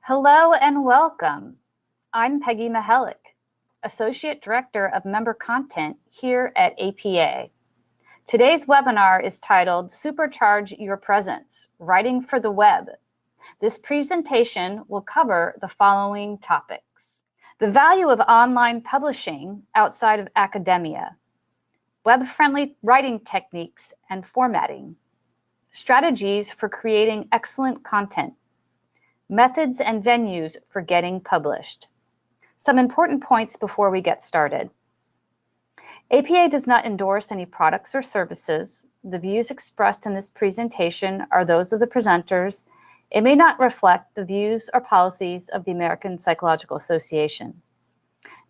Hello and welcome. I'm Peggy Mihelic, Associate Director of Member Content here at APA. Today's webinar is titled Supercharge Your Presence, Writing for the Web. This presentation will cover the following topics: the value of online publishing outside of academia, web-friendly writing techniques and formatting, strategies for creating excellent content, methods and venues for getting published. Some important points before we get started. APA does not endorse any products or services. The views expressed in this presentation are those of the presenters. It may not reflect the views or policies of the American Psychological Association.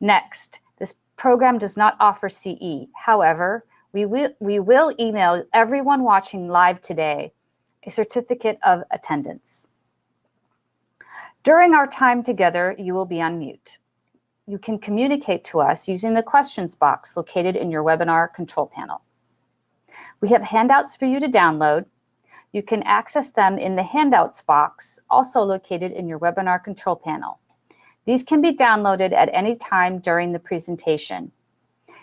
Next, this program does not offer CE. However, we will email everyone watching live today a certificate of attendance. During our time together, you will be on mute. You can communicate to us using the questions box located in your webinar control panel. We have handouts for you to download. You can access them in the handouts box, also located in your webinar control panel. These can be downloaded at any time during the presentation.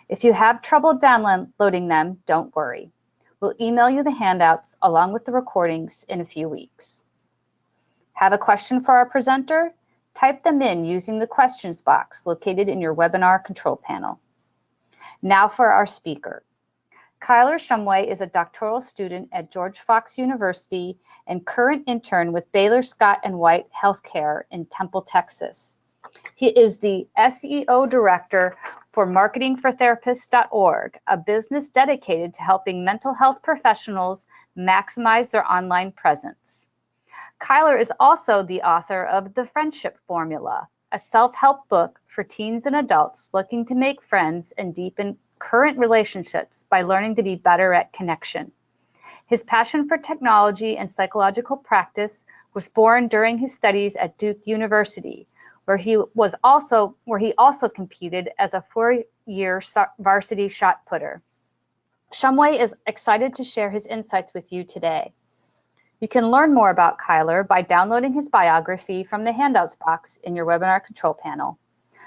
If you have trouble downloading them, don't worry. We'll email you the handouts along with the recordings in a few weeks. Have a question for our presenter? Type them in using the questions box located in your webinar control panel. Now for our speaker. Kyler Shumway is a doctoral student at George Fox University and current intern with Baylor Scott & White Healthcare in Temple, Texas. He is the SEO director for marketingfortherapists.org, a business dedicated to helping mental health professionals maximize their online presence. Kyler is also the author of The Friendship Formula, a self-help book for teens and adults looking to make friends and deepen current relationships by learning to be better at connection. His passion for technology and psychological practice was born during his studies at Duke University, where he also competed as a 4-year varsity shot putter. Shumway is excited to share his insights with you today. You can learn more about Kyler by downloading his biography from the handouts box in your webinar control panel.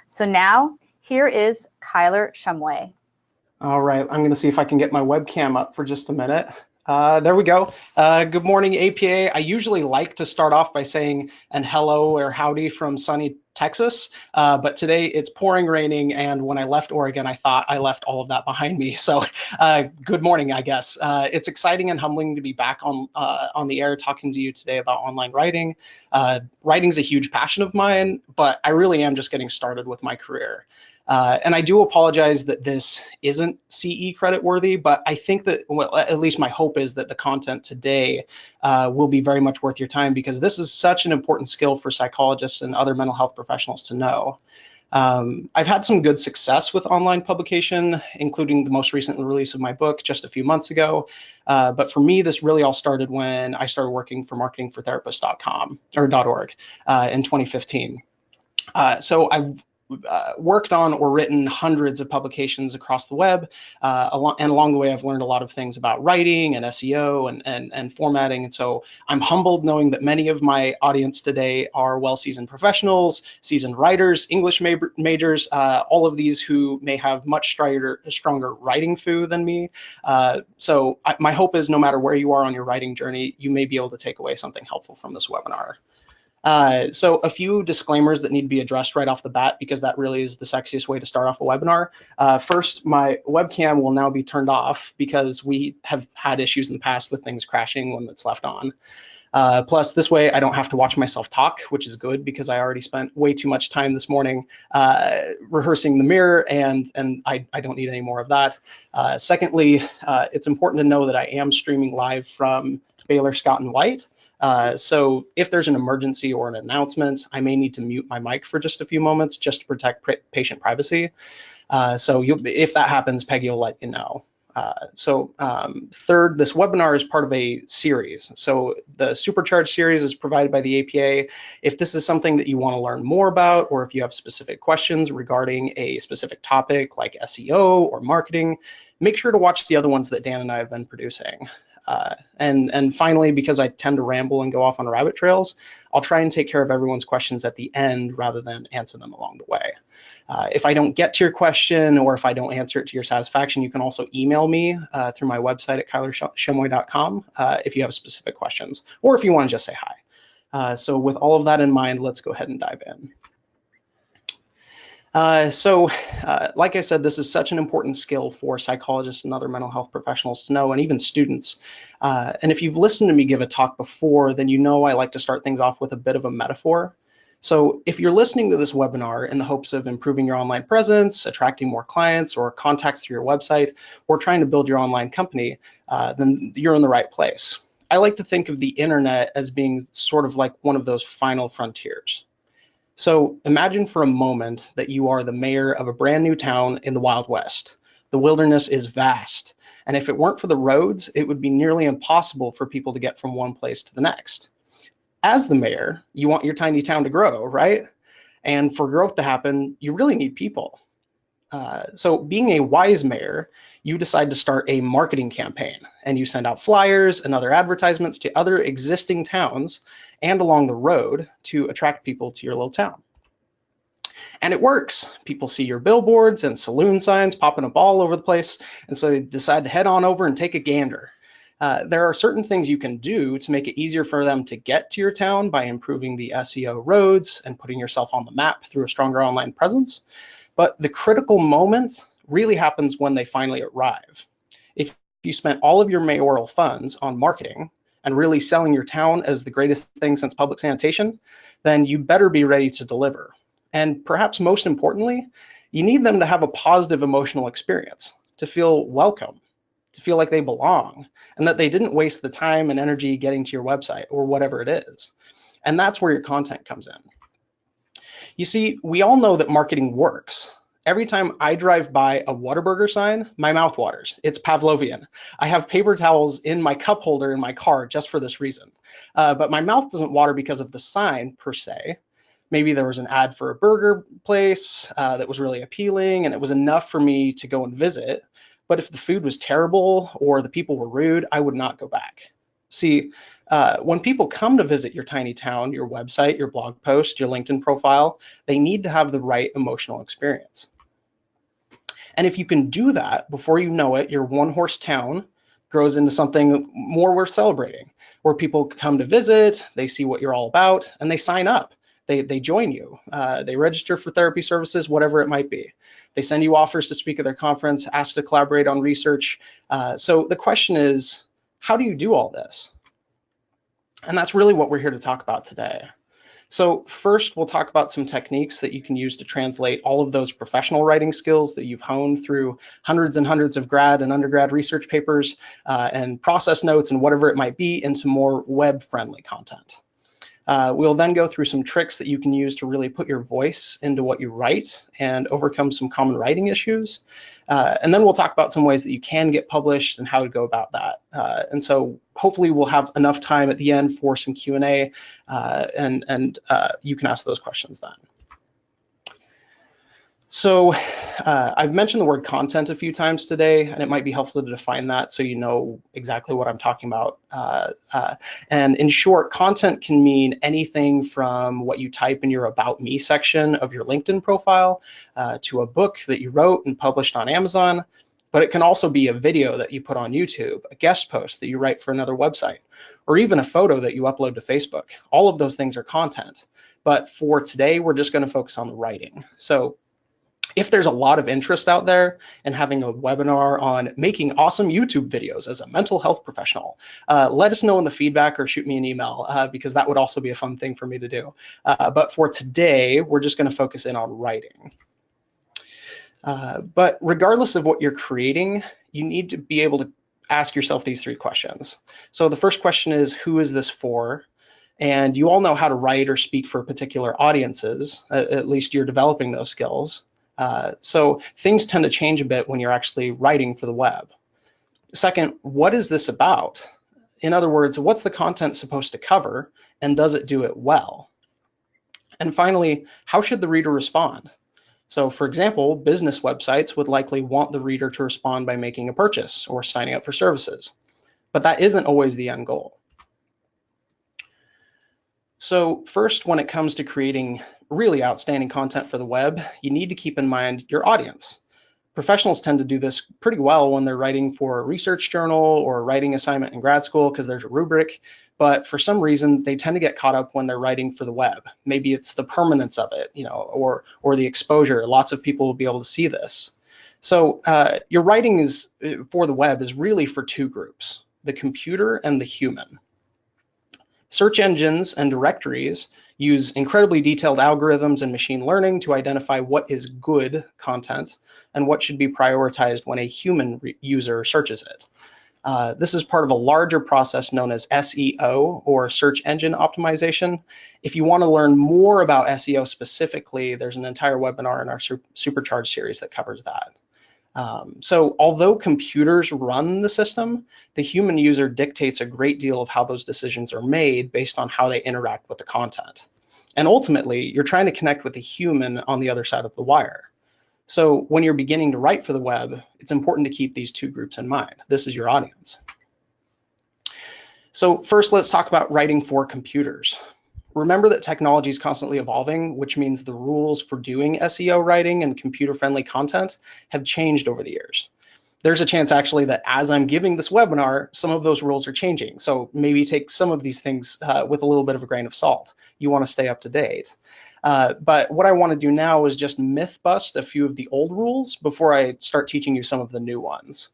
So now, here is Kyler Shumway. All right, I'm going to see if I can get my webcam up for just a minute. There we go. Good morning, APA. I usually like to start off by saying and hello or howdy from sunny Texas, but today it's pouring raining, and when I left Oregon, I thought I left all of that behind me. So good morning, I guess. It's exciting and humbling to be back on the air talking to you today about online writing. Writing's a huge passion of mine, but I really am just getting started with my career. And I do apologize that this isn't CE credit worthy, but I think that, well, at least my hope is that the content today will be very much worth your time, because this is such an important skill for psychologists and other mental health professionals to know. I've had some good success with online publication, including the most recent release of my book just a few months ago. But for me, this really all started when I started working for marketingfortherapists.com or .org in 2015. So I've worked on or written hundreds of publications across the web, and along the way I've learned a lot of things about writing and SEO and formatting, and so I'm humbled knowing that many of my audience today are well-seasoned professionals, seasoned writers, English majors, all of these who may have much stronger writing foo than me. So my hope is no matter where you are on your writing journey, you may be able to take away something helpful from this webinar. So a few disclaimers that need to be addressed right off the bat, because that really is the sexiest way to start off a webinar. First, my webcam will now be turned off because we have had issues in the past with things crashing when it's left on. Plus, this way I don't have to watch myself talk, which is good because I already spent way too much time this morning rehearsing the mirror, and I don't need any more of that. Secondly, it's important to know that I am streaming live from Baylor Scott & White. So if there's an emergency or an announcement, I may need to mute my mic for just a few moments just to protect patient privacy. So if that happens, Peggy will let you know. Third, this webinar is part of a series. So the Supercharge series is provided by the APA. If this is something that you want to learn more about, or if you have specific questions regarding a specific topic like SEO or marketing, make sure to watch the other ones that Dan and I have been producing. And finally, because I tend to ramble and go off on rabbit trails, I'll try and take care of everyone's questions at the end rather than answer them along the way. If I don't get to your question or if I don't answer it to your satisfaction, you can also email me through my website at kylershemoy.com if you have specific questions, or if you want to just say hi. So with all of that in mind, let's go ahead and dive in. Like I said, this is such an important skill for psychologists and other mental health professionals to know, and even students. And if you've listened to me give a talk before, then you know I like to start things off with a bit of a metaphor. So if you're listening to this webinar in the hopes of improving your online presence, attracting more clients or contacts through your website, or trying to build your online company, then you're in the right place. I like to think of the internet as being sort of like one of those final frontiers. So imagine for a moment that you are the mayor of a brand new town in the Wild West. The wilderness is vast, and if it weren't for the roads, it would be nearly impossible for people to get from one place to the next. As the mayor, you want your tiny town to grow, right? And for growth to happen, you really need people. So being a wise mayor, you decide to start a marketing campaign, and you send out flyers and other advertisements to other existing towns and along the road to attract people to your little town. And it works. People see your billboards and saloon signs popping up all over the place, and so they decide to head on over and take a gander. There are certain things you can do to make it easier for them to get to your town by improving the SEO roads and putting yourself on the map through a stronger online presence. But the critical moment really happens when they finally arrive. If you spent all of your mayoral funds on marketing and really selling your town as the greatest thing since public sanitation, then you better be ready to deliver. And perhaps most importantly, you need them to have a positive emotional experience, to feel welcome, to feel like they belong, and that they didn't waste the time and energy getting to your website or whatever it is. And that's where your content comes in. You see, we all know that marketing works. Every time I drive by a Whataburger sign, my mouth waters. It's Pavlovian. I have paper towels in my cup holder in my car just for this reason. But my mouth doesn't water because of the sign per se. Maybe there was an ad for a burger place that was really appealing and it was enough for me to go and visit. But if the food was terrible or the people were rude, I would not go back. See, when people come to visit your tiny town, your website, your blog post, your LinkedIn profile, they need to have the right emotional experience. And if you can do that, before you know it, your one-horse town grows into something more worth celebrating, where people come to visit, they see what you're all about, and they sign up. They join you. They register for therapy services, whatever it might be. They send you offers to speak at their conference, ask to collaborate on research. So the question is, how do you do all this? And that's really what we're here to talk about today. So first, we'll talk about some techniques that you can use to translate all of those professional writing skills that you've honed through hundreds and hundreds of grad and undergrad research papers and process notes and whatever it might be into more web-friendly content. We'll then go through some tricks that you can use to really put your voice into what you write and overcome some common writing issues. And then we'll talk about some ways that you can get published and how to go about that. And so hopefully we'll have enough time at the end for some Q&A and you can ask those questions then. So I've mentioned the word content a few times today, and it might be helpful to define that so you know exactly what I'm talking about. And in short, content can mean anything from what you type in your About Me section of your LinkedIn profile to a book that you wrote and published on Amazon, but it can also be a video that you put on YouTube, a guest post that you write for another website, or even a photo that you upload to Facebook. All of those things are content. But for today, we're just going to focus on the writing. So if there's a lot of interest out there in having a webinar on making awesome YouTube videos as a mental health professional, let us know in the feedback or shoot me an email because that would also be a fun thing for me to do. But for today, we're just going to focus in on writing. But regardless of what you're creating, you need to be able to ask yourself these three questions. So the first question is, who is this for? And you all know how to write or speak for particular audiences, at least you're developing those skills. So things tend to change a bit when you're actually writing for the web. Second, what is this about? In other words, what's the content supposed to cover, and does it do it well? And finally, how should the reader respond? So for example, business websites would likely want the reader to respond by making a purchase or signing up for services. but that isn't always the end goal. So first, when it comes to creating really outstanding content for the web, you need to keep in mind your audience. Professionals tend to do this pretty well when they're writing for a research journal or a writing assignment in grad school because there's a rubric, but for some reason they tend to get caught up when they're writing for the web. Maybe it's the permanence of it, or the exposure. Lots of people will be able to see this. So your writing is for the web is really for two groups, the computer and the human. Search engines and directories use incredibly detailed algorithms and machine learning to identify what is good content and what should be prioritized when a human user searches it. This is part of a larger process known as SEO, or search engine optimization. If you want to learn more about SEO specifically, there's an entire webinar in our Supercharged series that covers that. So although computers run the system, the human user dictates a great deal of how those decisions are made based on how they interact with the content. And ultimately, you're trying to connect with a human on the other side of the wire. So when you're beginning to write for the web, it's important to keep these two groups in mind. This is your audience. So first, let's talk about writing for computers. Remember that technology is constantly evolving, which means the rules for doing SEO writing and computer-friendly content have changed over the years. There's a chance actually that as I'm giving this webinar, some of those rules are changing. So maybe take some of these things with a little bit of a grain of salt. You want to stay up to date. But what I want to do now is just myth bust a few of the old rules before I start teaching you some of the new ones.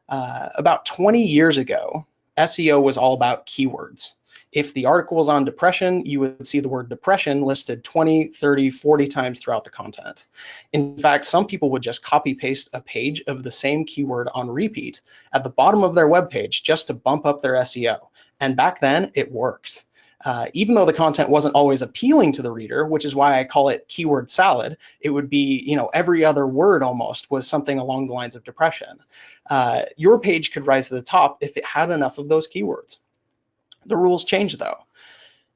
About 20 years ago, SEO was all about keywords. If the article was on depression, you would see the word depression listed 20, 30, 40 times throughout the content. In fact, some people would just copy paste a page of the same keyword on repeat at the bottom of their web page just to bump up their SEO. And back then it worked. Even though the content wasn't always appealing to the reader, which is why I call it keyword salad, it would be, every other word almost was something along the lines of depression. Your page could rise to the top if it had enough of those keywords. The rules change though.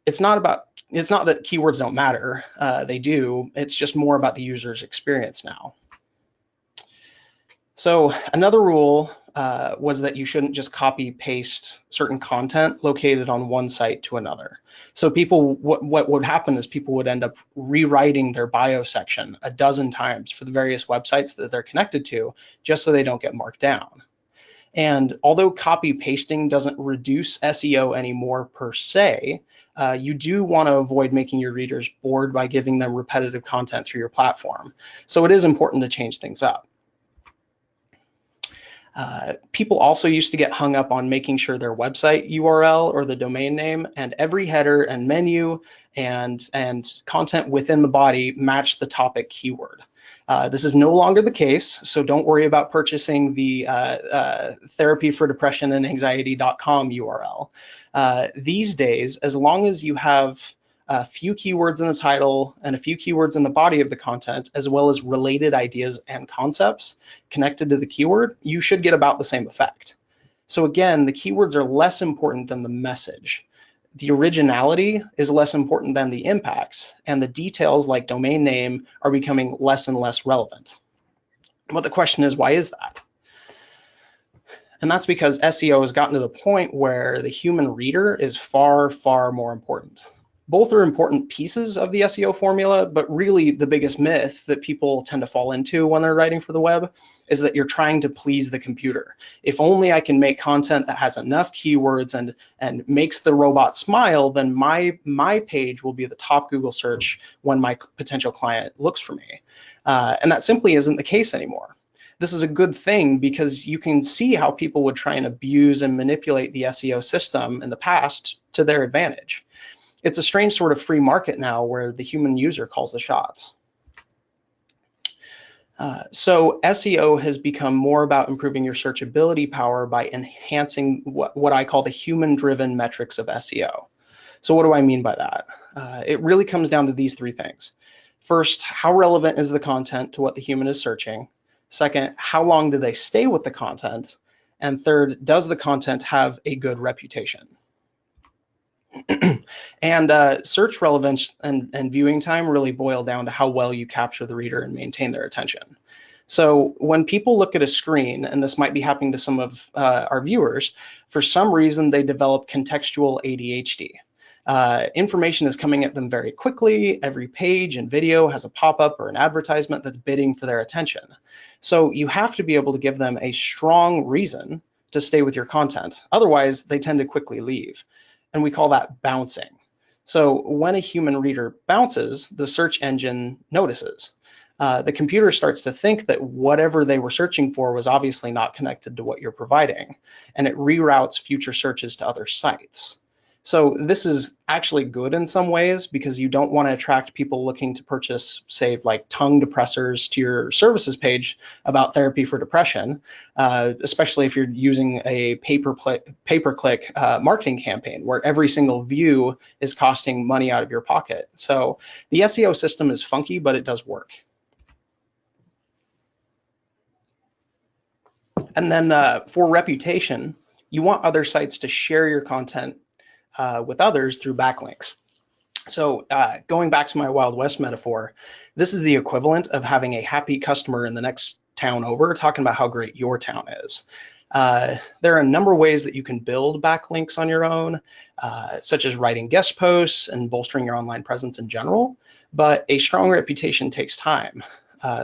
It's not that keywords don't matter, they do, it's just more about the user's experience now. So another rule was that you shouldn't just copy paste certain content located on one site to another. So what would happen is people would end up rewriting their bio section a dozen times for the various websites that they're connected to, just so they don't get marked down. And although copy pasting doesn't reduce SEO anymore per se, you do want to avoid making your readers bored by giving them repetitive content through your platform. So it is important to change things up. People also used to get hung up on making sure their website URL or the domain name and every header and menu and content within the body matched the topic keyword. This is no longer the case, so don't worry about purchasing the therapyfordepressionandanxiety.com URL. These days, as long as you have a few keywords in the title and a few keywords in the body of the content, as well as related ideas and concepts connected to the keyword, you should get about the same effect. So again, the keywords are less important than the message. The originality is less important than the impact, and the details like domain name are becoming less and less relevant. But the question is, why is that? And that's because SEO has gotten to the point where the human reader is far, far more important. Both are important pieces of the SEO formula, but really the biggest myth that people tend to fall into when they're writing for the web is that you're trying to please the computer. If only I can make content that has enough keywords and makes the robot smile, then my page will be the top Google search when my potential client looks for me. And that simply isn't the case anymore. This is a good thing because you can see how people would try and abuse and manipulate the SEO system in the past to their advantage. It's a strange sort of free market now where the human user calls the shots. So SEO has become more about improving your searchability power by enhancing what I call the human-driven metrics of SEO. So what do I mean by that? It really comes down to these three things. First, how relevant is the content to what the human is searching? Second, how long do they stay with the content? And third, does the content have a good reputation? And search relevance and viewing time really boil down to how well you capture the reader and maintain their attention. So when people look at a screen, and this might be happening to some of our viewers, for some reason they develop contextual ADHD. Information is coming at them very quickly. Every page and video has a pop-up or an advertisement that's bidding for their attention. So you have to be able to give them a strong reason to stay with your content. Otherwise, they tend to quickly leave. And we call that bouncing. So when a human reader bounces, the search engine notices. The computer starts to think that whatever they were searching for was obviously not connected to what you're providing, and it reroutes future searches to other sites. So this is actually good in some ways because you don't want to attract people looking to purchase, say, like tongue depressors to your services page about therapy for depression, especially if you're using a pay-per-click marketing campaign where every single view is costing money out of your pocket. So the SEO system is funky, but it does work. And then for reputation, you want other sites to share your content with others through backlinks. So going back to my Wild West metaphor, this is the equivalent of having a happy customer in the next town over talking about how great your town is. There are a number of ways that you can build backlinks on your own, such as writing guest posts and bolstering your online presence in general, but a strong reputation takes time.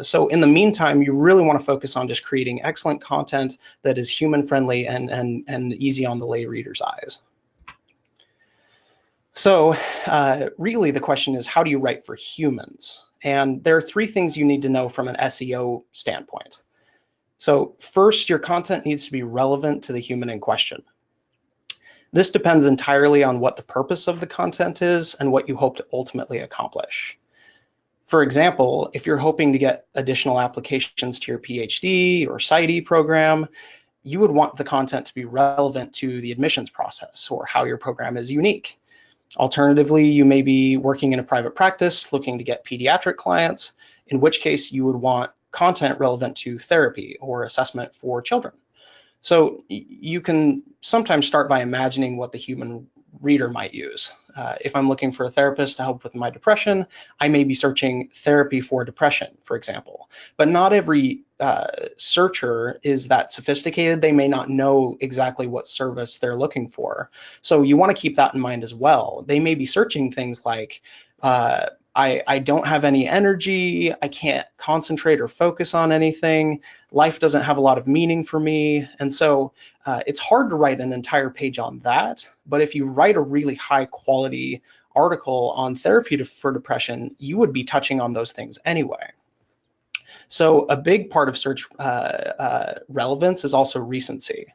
So in the meantime, you really want to focus on just creating excellent content that is human-friendly and easy on the lay reader's eyes. So really the question is, how do you write for humans? And there are three things you need to know from an SEO standpoint. So first, your content needs to be relevant to the human in question. This depends entirely on what the purpose of the content is and what you hope to ultimately accomplish. For example, if you're hoping to get additional applications to your PhD or PsyD program, you would want the content to be relevant to the admissions process or how your program is unique. Alternatively, you may be working in a private practice looking to get pediatric clients, in which case you would want content relevant to therapy or assessment for children. So you can sometimes start by imagining what the human reader might use. If I'm looking for a therapist to help with my depression, I may be searching therapy for depression, for example. But not every searcher is that sophisticated. They may not know exactly what service they're looking for. So you want to keep that in mind as well. They may be searching things like, I don't have any energy, I can't concentrate or focus on anything, life doesn't have a lot of meaning for me. And so it's hard to write an entire page on that, but if you write a really high quality article on therapy for depression, you would be touching on those things anyway. So a big part of search relevance is also recency.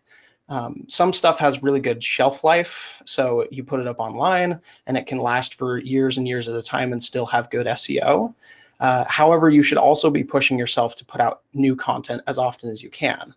Some stuff has really good shelf life, so you put it up online and it can last for years and years at a time and still have good SEO. However, you should also be pushing yourself to put out new content as often as you can.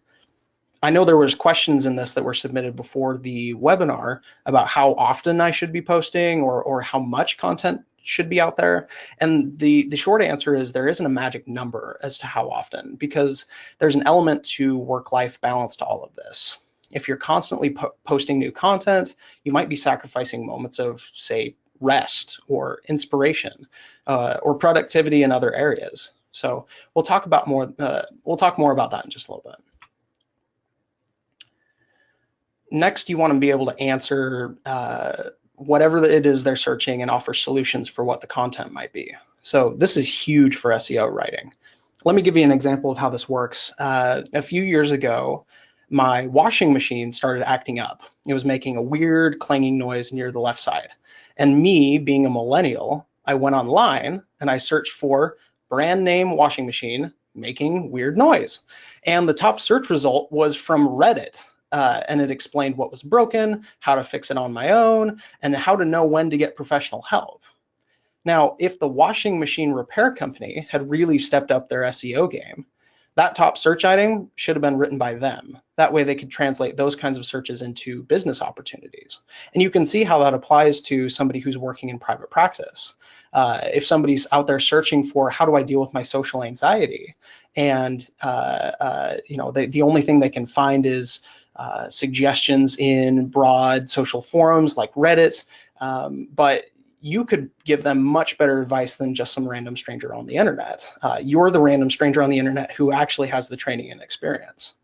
I know there was questions in this that were submitted before the webinar about how often I should be posting or how much content should be out there. And the short answer is there isn't a magic number as to how often, because there's an element to work-life balance to all of this. If you're constantly posting new content, you might be sacrificing moments of, say, rest or inspiration or productivity in other areas. So we'll talk more about that in just a little bit. Next, you want to be able to answer whatever it is they're searching and offer solutions for what the content might be. So this is huge for SEO writing. Let me give you an example of how this works. A few years ago, my washing machine started acting up. It was making a weird clanging noise near the left side. And me, being a millennial, I went online and I searched for brand name washing machine making weird noise. And the top search result was from Reddit. And it explained what was broken, how to fix it on my own, and how to know when to get professional help. Now, if the washing machine repair company had really stepped up their SEO game, that top search item should have been written by them. That way they could translate those kinds of searches into business opportunities. And you can see how that applies to somebody who's working in private practice. If somebody's out there searching for how do I deal with my social anxiety, and the only thing they can find is suggestions in broad social forums like Reddit, but you could give them much better advice than just some random stranger on the internet. You're the random stranger on the internet who actually has the training and experience.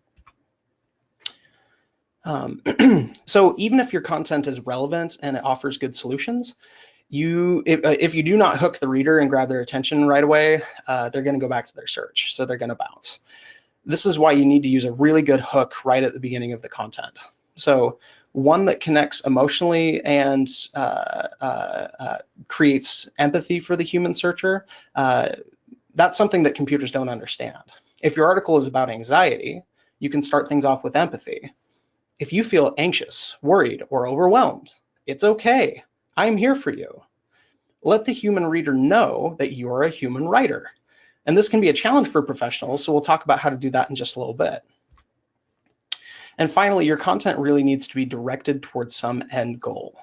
So even if your content is relevant and it offers good solutions, if you do not hook the reader and grab their attention right away, they're going to go back to their search, so they're going to bounce. This is why you need to use a really good hook right at the beginning of the content. So one that connects emotionally and creates empathy for the human searcher. That's something that computers don't understand. If your article is about anxiety, you can start things off with empathy. If you feel anxious, worried, or overwhelmed, it's okay. I'm here for you. Let the human reader know that you're a human writer. And this can be a challenge for professionals, so we'll talk about how to do that in just a little bit. And finally, your content really needs to be directed towards some end goal.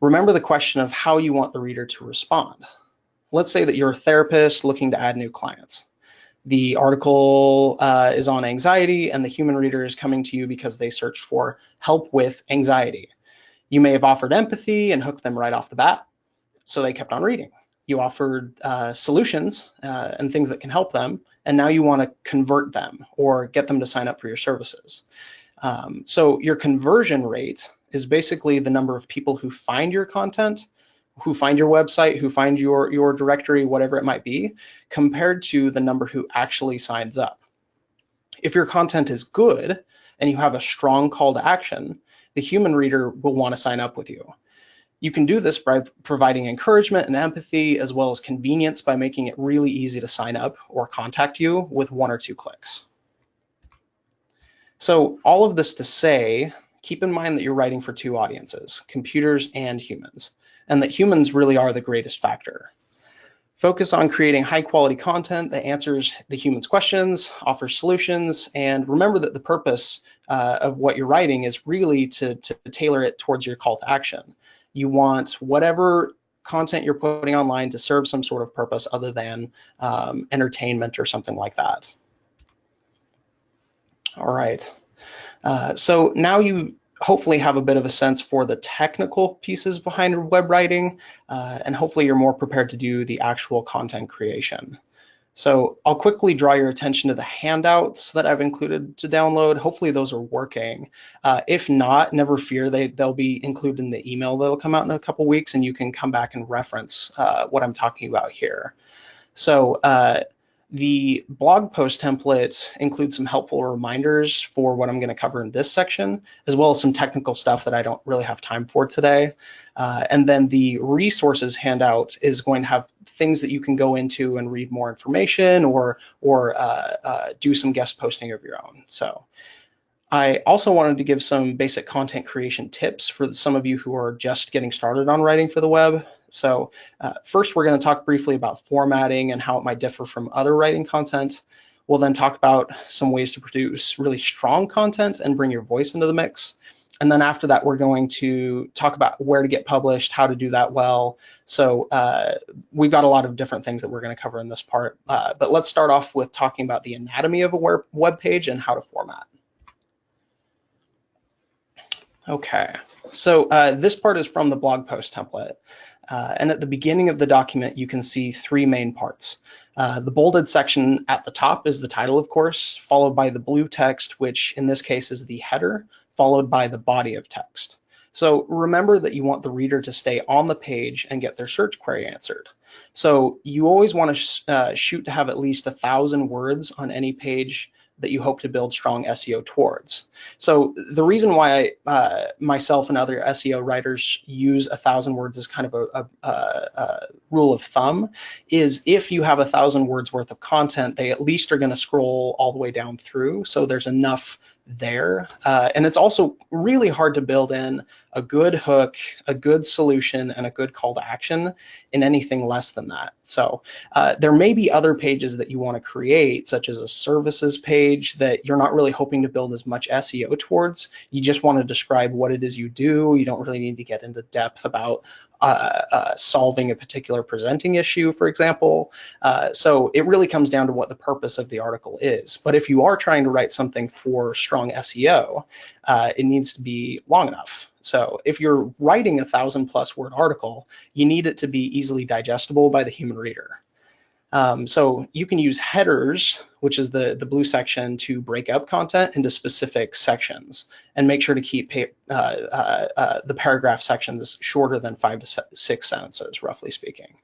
Remember the question of how you want the reader to respond. Let's say that you're a therapist looking to add new clients. The article is on anxiety, and the human reader is coming to you because they searched for help with anxiety. You may have offered empathy and hooked them right off the bat, so they kept on reading. You offered solutions and things that can help them, and now you want to convert them or get them to sign up for your services. So your conversion rate is basically the number of people who find your content, who find your website, who find your directory, whatever it might be, compared to the number who actually signs up. If your content is good and you have a strong call to action, the human reader will want to sign up with you. You can do this by providing encouragement and empathy, as well as convenience by making it really easy to sign up or contact you with 1 or 2 clicks. So all of this to say, keep in mind that you're writing for 2 audiences, computers and humans, and that humans really are the greatest factor. Focus on creating high quality content that answers the humans' questions, offers solutions, and remember that the purpose of what you're writing is really to tailor it towards your call to action. You want whatever content you're putting online to serve some sort of purpose other than entertainment or something like that. All right. So now you hopefully have a bit of a sense for the technical pieces behind web writing, and hopefully you're more prepared to do the actual content creation. So I'll quickly draw your attention to the handouts that I've included to download. Hopefully those are working. If not, never fear, they'll be included in the email that'll come out in a couple weeks, and you can come back and reference what I'm talking about here. So the blog post template includes some helpful reminders for what I'm going to cover in this section, as well as some technical stuff that I don't really have time for today. And then the resources handout is going to have things that you can go into and read more information or do some guest posting of your own. So I also wanted to give some basic content creation tips for some of you who are just getting started on writing for the web. So first, we're going to talk briefly about formatting and how it might differ from other writing content. We'll then talk about some ways to produce really strong content and bring your voice into the mix. And then after that, we're going to talk about where to get published, how to do that well. So we've got a lot of different things that we're going to cover in this part. But let's start off with talking about the anatomy of a web page and how to format. Okay, so this part is from the blog post template. And at the beginning of the document, you can see 3 main parts. The bolded section at the top is the title, of course, followed by the blue text, which in this case is the header, followed by the body of text. So remember that you want the reader to stay on the page and get their search query answered. So you always want to shoot to have at least 1,000 words on any page that you hope to build strong SEO towards. So the reason why myself and other SEO writers use 1,000 words as kind of a rule of thumb is if you have 1,000 words worth of content, they at least are going to scroll all the way down through. So there's enough there. And it's also really hard to build in a good hook, a good solution, and a good call to action in anything less than that. So there may be other pages that you want to create, such as a services page that you're not really hoping to build as much SEO towards. You just want to describe what it is you do. You don't really need to get into depth about solving a particular presenting issue, for example. So it really comes down to what the purpose of the article is. But if you are trying to write something for strong strong SEO, it needs to be long enough. So if you're writing a 1,000+ word article, you need it to be easily digestible by the human reader. So you can use headers, which is the blue section, to break up content into specific sections and make sure to keep the paragraph sections shorter than 5 to 6 sentences, roughly speaking.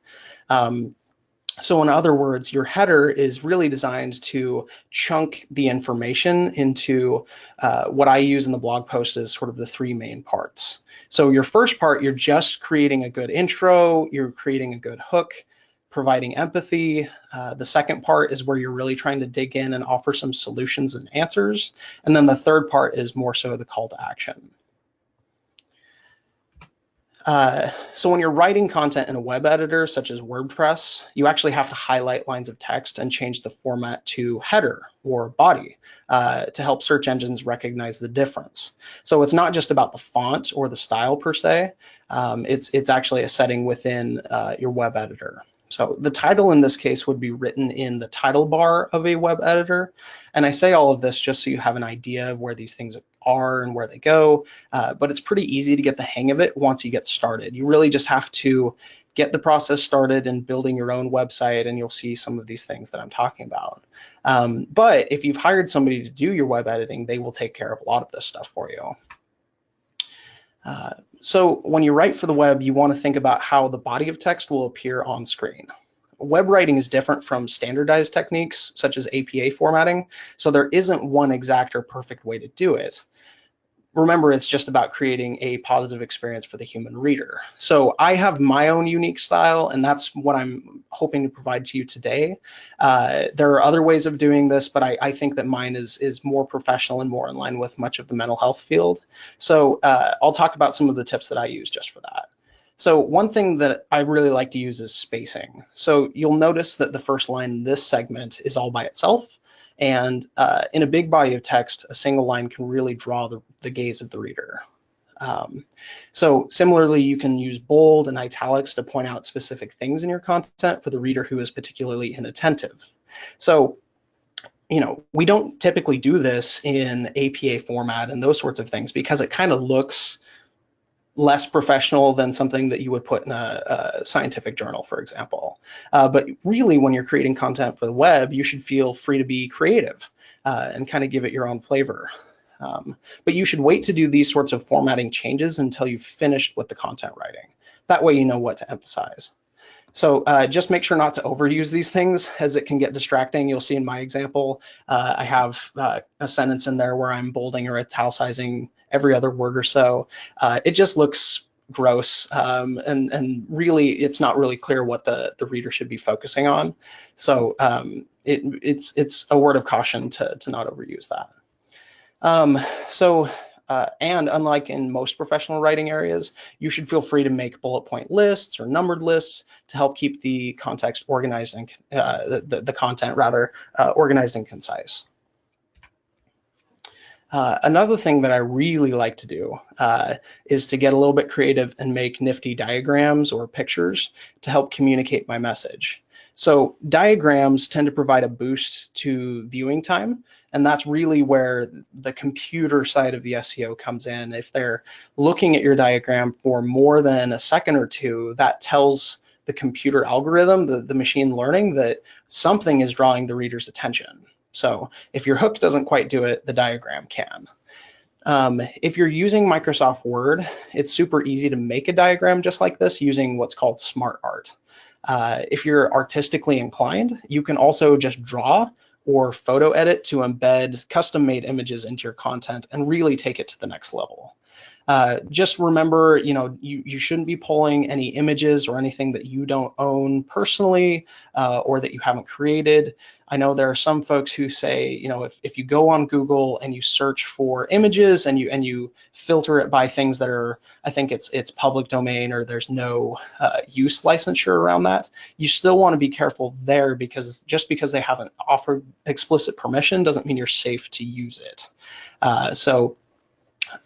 So in other words, your header is really designed to chunk the information into what I use in the blog post as sort of the 3 main parts. So your first part, you're just creating a good intro, you're creating a good hook, providing empathy. The second part is where you're really trying to dig in and offer some solutions and answers. And then the third part is more so the call to action. So when you're writing content in a web editor, such as WordPress, you actually have to highlight lines of text and change the format to header or body to help search engines recognize the difference. So it's not just about the font or the style per se, it's actually a setting within your web editor. So the title in this case would be written in the title bar of a web editor. And I say all of this just so you have an idea of where these things are and where they go, but it's pretty easy to get the hang of it once you get started. You really just have to get the process started in building your own website, and you'll see some of these things that I'm talking about. But if you've hired somebody to do your web editing, they will take care of a lot of this stuff for you. So when you write for the web, you want to think about how the body of text will appear on screen. Web writing is different from standardized techniques such as APA formatting, so there isn't one exact or perfect way to do it. Remember, it's just about creating a positive experience for the human reader. So I have my own unique style, and that's what I'm hoping to provide to you today. There are other ways of doing this, but I think that mine is more professional and more in line with much of the mental health field. So I'll talk about some of the tips that I use just for that. So one thing that I really like to use is spacing. So you'll notice that the first line in this segment is all by itself. And in a big body of text, a single line can really draw the gaze of the reader. So similarly, you can use bold and italics to point out specific things in your content for the reader who is particularly inattentive. So, we don't typically do this in APA format and those sorts of things because it kind of looks less professional than something that you would put in a scientific journal, for example. But really, when you're creating content for the web, you should feel free to be creative and kind of give it your own flavor. But you should wait to do these sorts of formatting changes until you've finished with the content writing. That way you know what to emphasize. So just make sure not to overuse these things, as it can get distracting. You'll see in my example, I have a sentence in there where I'm bolding or italicizing every other word or so. It just looks gross, and really it's not really clear what the reader should be focusing on. So it's a word of caution to not overuse that. And unlike in most professional writing areas, you should feel free to make bullet point lists or numbered lists to help keep the context organized and the content rather organized and concise. Another thing that I really like to do is to get a little bit creative and make nifty diagrams or pictures to help communicate my message. So diagrams tend to provide a boost to viewing time, and that's really where the computer side of the SEO comes in. If they're looking at your diagram for more than a second or two, that tells the computer algorithm, the machine learning, that something is drawing the reader's attention. So if your hook doesn't quite do it, the diagram can. If you're using Microsoft Word, it's super easy to make a diagram just like this using what's called Smart Art. If you're artistically inclined, you can also just draw or photo edit to embed custom-made images into your content and really take it to the next level. Just remember, you shouldn't be pulling any images or anything that you don't own personally or that you haven't created. I know there are some folks who say, if you go on Google and you search for images and you filter it by things that are, I think it's public domain or there's no use licensure around that, you still want to be careful there, because just because they haven't offered explicit permission doesn't mean you're safe to use it. So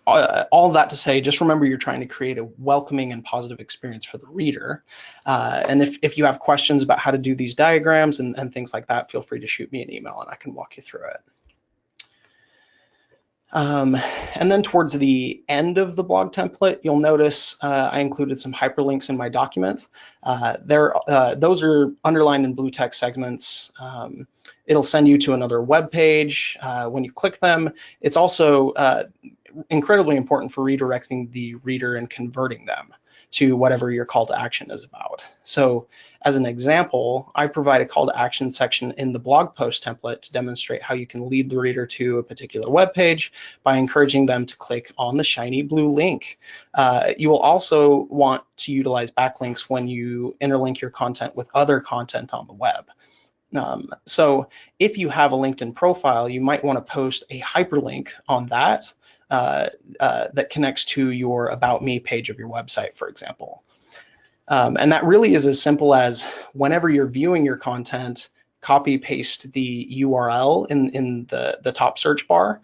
all of that to say, just remember you're trying to create a welcoming and positive experience for the reader. And if you have questions about how to do these diagrams and things like that, feel free to shoot me an email and I can walk you through it. And then towards the end of the blog template, you'll notice I included some hyperlinks in my document. Those are underlined in blue text segments. It'll send you to another web page when you click them. It's also incredibly important for redirecting the reader and converting them to whatever your call to action is about. So as an example, I provide a call to action section in the blog post template to demonstrate how you can lead the reader to a particular web page by encouraging them to click on the shiny blue link. You will also want to utilize backlinks when you interlink your content with other content on the web. So if you have a LinkedIn profile, you might want to post a hyperlink on that that connects to your About Me page of your website, for example. And that really is as simple as whenever you're viewing your content, copy paste the URL in the top search bar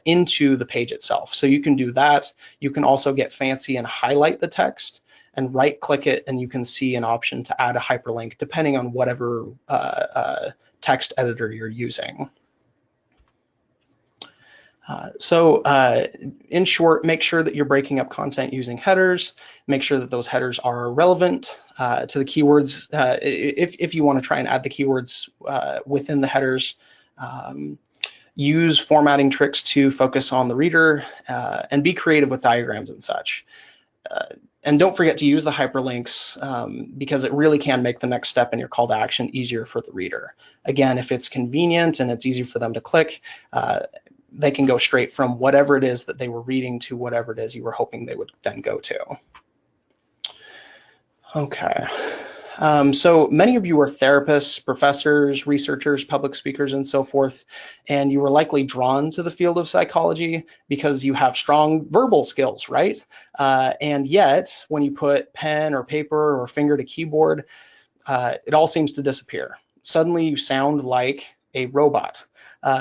into the page itself. So you can do that. You can also get fancy and highlight the text and right click it, and you can see an option to add a hyperlink depending on whatever text editor you're using. In short, make sure that you're breaking up content using headers. Make sure that those headers are relevant to the keywords. If you want to try and add the keywords within the headers, use formatting tricks to focus on the reader and be creative with diagrams and such. And don't forget to use the hyperlinks because it really can make the next step in your call to action easier for the reader. Again, if it's convenient and it's easy for them to click, they can go straight from whatever it is that they were reading to whatever it is you were hoping they would then go to. Okay. So many of you are therapists, professors, researchers, public speakers, and so forth, and you were likely drawn to the field of psychology because you have strong verbal skills, right? And yet, when you put pen or paper or finger to keyboard, it all seems to disappear. Suddenly, you sound like a robot.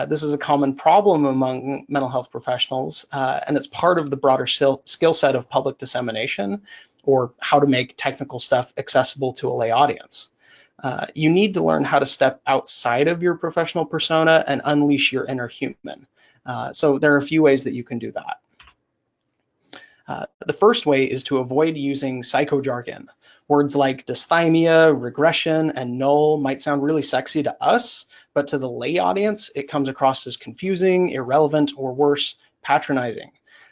This is a common problem among mental health professionals, and it's part of the broader skill set of public dissemination, or how to make technical stuff accessible to a lay audience. You need to learn how to step outside of your professional persona and unleash your inner human. So there are a few ways that you can do that. The first way is to avoid using psychojargon. Words like dysthymia, regression, and null might sound really sexy to us, but to the lay audience, it comes across as confusing, irrelevant, or worse, patronizing.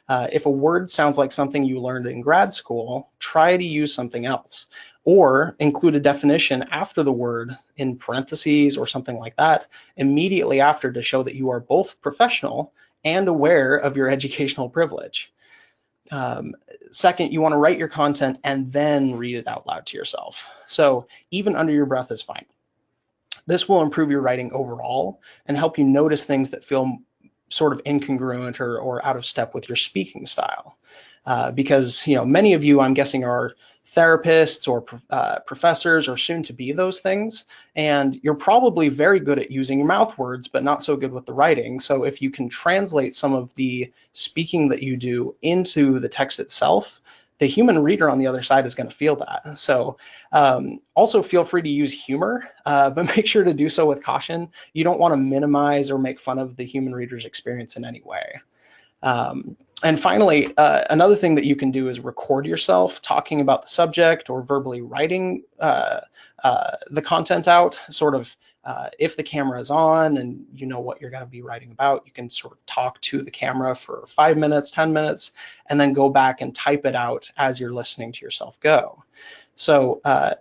If a word sounds like something you learned in grad school, try to use something else, or include a definition after the word in parentheses or something like that immediately after to show that you are both professional and aware of your educational privilege. Second, you want to write your content and then read it out loud to yourself. So even under your breath is fine. This will improve your writing overall and help you notice things that feel sort of incongruent or out of step with your speaking style. Because many of you, I'm guessing, are therapists or professors or soon to be those things, and you're probably very good at using your mouth words, but not so good with the writing. So if you can translate some of the speaking that you do into the text itself, the human reader on the other side is going to feel that. So also feel free to use humor, but make sure to do so with caution. You don't want to minimize or make fun of the human reader's experience in any way. And finally, another thing that you can do is record yourself talking about the subject or verbally writing the content out. Sort of if the camera is on and you know what you're going to be writing about, you can sort of talk to the camera for 5 minutes, 10 minutes, and then go back and type it out as you're listening to yourself go. So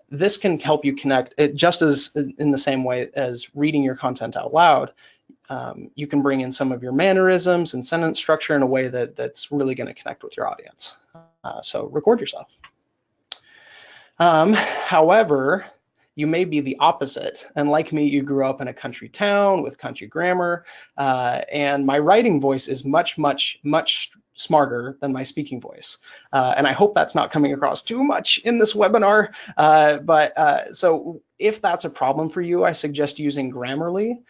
this can help you connect it just as in the same way as reading your content out loud. You can bring in some of your mannerisms and sentence structure in a way that's really going to connect with your audience. So record yourself. However, you may be the opposite. And like me, you grew up in a country town with country grammar. And my writing voice is much, much, much smarter than my speaking voice. And I hope that's not coming across too much in this webinar. So if that's a problem for you, I suggest using Grammarly,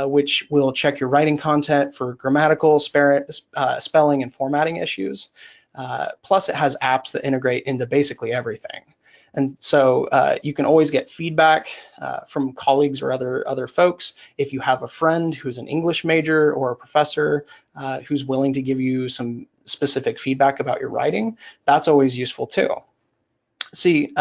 which will check your writing content for grammatical, spelling, and formatting issues. Plus, it has apps that integrate into basically everything. And so you can always get feedback from colleagues or other folks. If you have a friend who's an English major or a professor who's willing to give you some specific feedback about your writing, that's always useful too. See,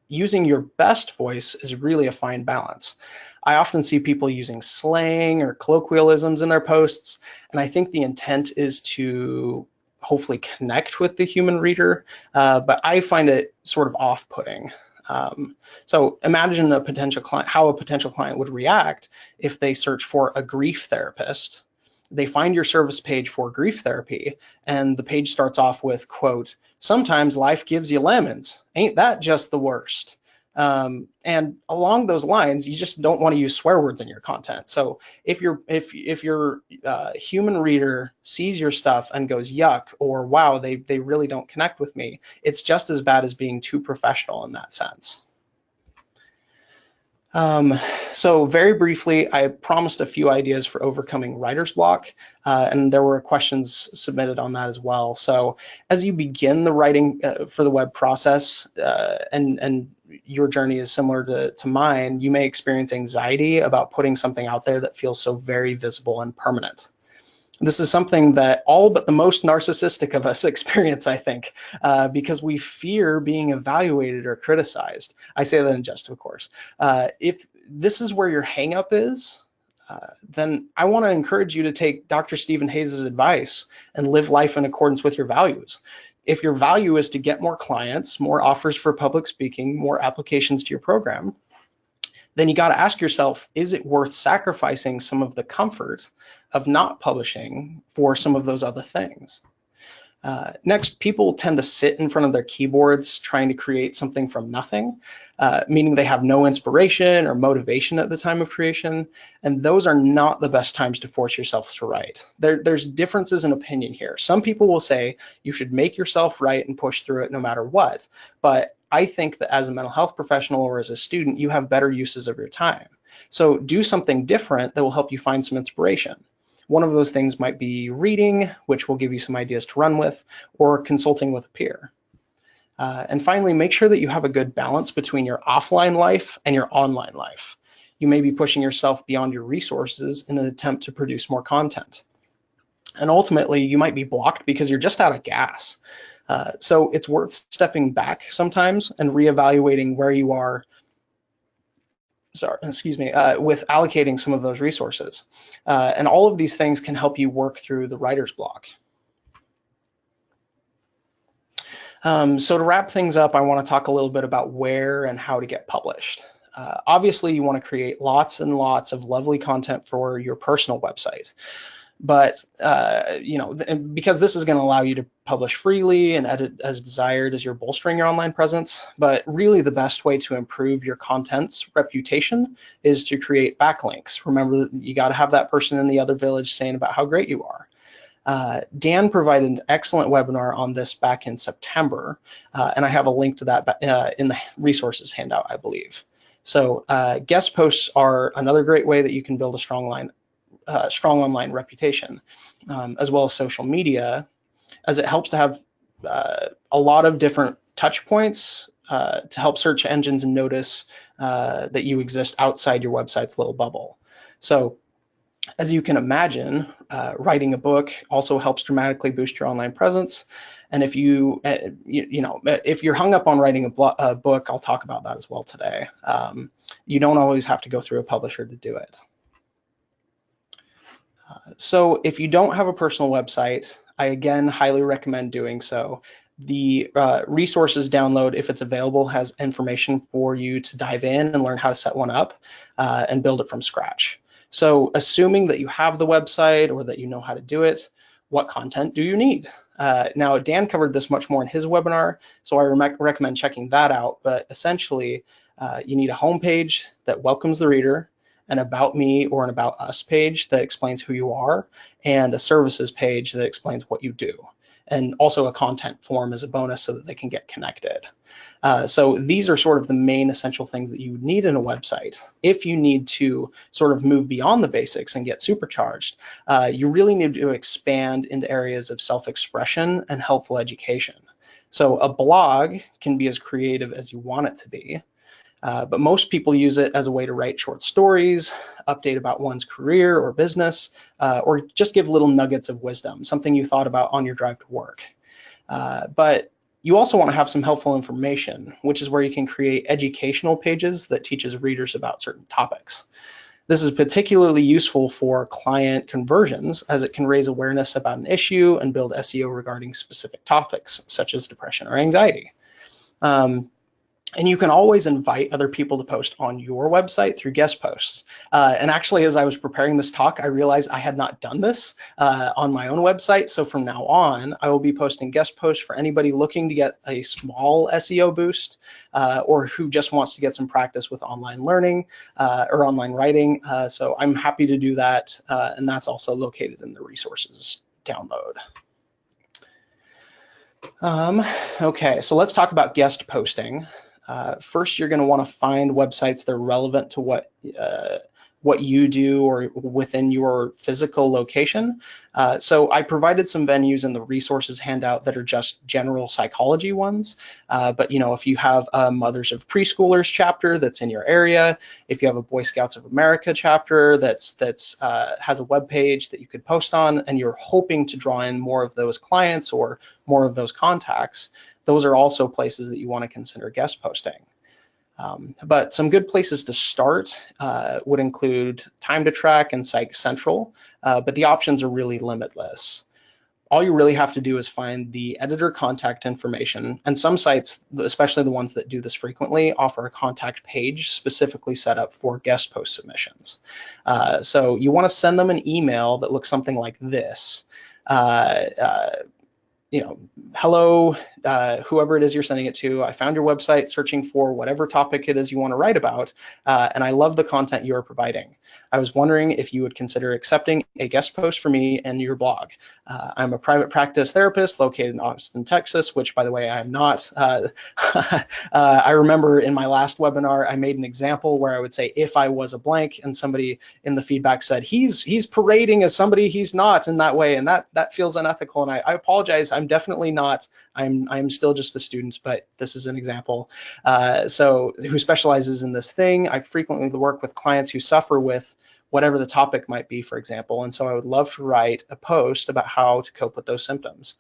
using your best voice is really a fine balance. I often see people using slang or colloquialisms in their posts, and I think the intent is to hopefully connect with the human reader, but I find it sort of off-putting. So imagine a potential client, how a potential client would react if they search for a grief therapist. They find your service page for grief therapy, and the page starts off with, quote, "Sometimes life gives you lemons. Ain't that just the worst?" And along those lines, you just don't want to use swear words in your content. So if your human reader sees your stuff and goes yuck, or wow, they really don't connect with me, it's just as bad as being too professional in that sense. So very briefly, I promised a few ideas for overcoming writer's block, and there were questions submitted on that as well. So as you begin the writing for the web process, and your journey is similar to mine, you may experience anxiety about putting something out there that feels so very visible and permanent. This is something that all but the most narcissistic of us experience, I think, because we fear being evaluated or criticized. I say that in jest, of course. If this is where your hangup is, then I want to encourage you to take Dr. Stephen Hayes' advice and live life in accordance with your values. If your value is to get more clients, more offers for public speaking, more applications to your program, then you got to ask yourself, is it worth sacrificing some of the comfort of not publishing for some of those other things? Next, people tend to sit in front of their keyboards trying to create something from nothing, meaning they have no inspiration or motivation at the time of creation, and those are not the best times to force yourself to write. There's differences in opinion here. Some people will say you should make yourself write and push through it no matter what, but I think that as a mental health professional or as a student, you have better uses of your time. So do something different that will help you find some inspiration. One of those things might be reading, which will give you some ideas to run with, or consulting with a peer. And finally, make sure that you have a good balance between your offline life and your online life. You may be pushing yourself beyond your resources in an attempt to produce more content. And ultimately, you might be blocked because you're just out of gas. So it's worth stepping back sometimes and reevaluating where you are with allocating some of those resources. And all of these things can help you work through the writer's block. So to wrap things up, I want to talk a little bit about where and how to get published. Obviously, you want to create lots and lots of lovely content for your personal website. But because this is going to allow you to publish freely and edit as desired as you're bolstering your online presence, but really the best way to improve your content's reputation is to create backlinks. Remember, you got to have that person in the other village saying about how great you are. Dan provided an excellent webinar on this back in September, and I have a link to that in the resources handout, I believe. So guest posts are another great way that you can build a strong online reputation, as well as social media, as it helps to have a lot of different touch points to help search engines notice that you exist outside your website's little bubble. So as you can imagine, writing a book also helps dramatically boost your online presence. And if if you're hung up on writing a book, I'll talk about that as well today. You don't always have to go through a publisher to do it. So if you don't have a personal website, I again highly recommend doing so. The resources download, if it's available, has information for you to dive in and learn how to set one up and build it from scratch. So assuming that you have the website or that you know how to do it, what content do you need? Now, Dan covered this much more in his webinar, so I recommend checking that out. But essentially, you need a homepage that welcomes the reader, an About Me or an About Us page that explains who you are, and a services page that explains what you do. And also a content form as a bonus so that they can get connected. So these are sort of the main essential things that you would need in a website. If you need to sort of move beyond the basics and get supercharged, you really need to expand into areas of self-expression and helpful education. So a blog can be as creative as you want it to be, but most people use it as a way to write short stories, update about one's career or business, or just give little nuggets of wisdom, something you thought about on your drive to work. But you also want to have some helpful information, which is where you can create educational pages that teaches readers about certain topics. This is particularly useful for client conversions, as it can raise awareness about an issue and build SEO regarding specific topics, such as depression or anxiety. And you can always invite other people to post on your website through guest posts. And actually, as I was preparing this talk, I realized I had not done this on my own website. So from now on, I will be posting guest posts for anybody looking to get a small SEO boost, or who just wants to get some practice with online learning or online writing. So I'm happy to do that. And that's also located in the resources download. Okay, so let's talk about guest posting. First, you're going to want to find websites that are relevant to what you do or within your physical location. So I provided some venues in the resources handout that are just general psychology ones. But if you have a Mothers of Preschoolers chapter that's in your area, if you have a Boy Scouts of America chapter that's has a web page that you could post on, and you're hoping to draw in more of those clients or more of those contacts, those are also places that you want to consider guest posting. But some good places to start would include Time to Track and Psych Central, but the options are really limitless. All you really have to do is find the editor contact information, and some sites, especially the ones that do this frequently, offer a contact page specifically set up for guest post submissions. So you want to send them an email that looks something like this. Hello, whoever it is you're sending it to, I found your website searching for whatever topic it is you want to write about, and I love the content you are providing. I was wondering if you would consider accepting a guest post for me and your blog. I'm a private practice therapist located in Austin, Texas, which, by the way, I am not. I remember in my last webinar, I made an example where I would say, if I was a blank, and somebody in the feedback said, he's parading as somebody he's not in that way, and that feels unethical, and I apologize. I'm definitely not. I'm still just a student, but this is an example. So who specializes in this thing. I frequently work with clients who suffer with whatever the topic might be, for example, and so I would love to write a post about how to cope with those symptoms.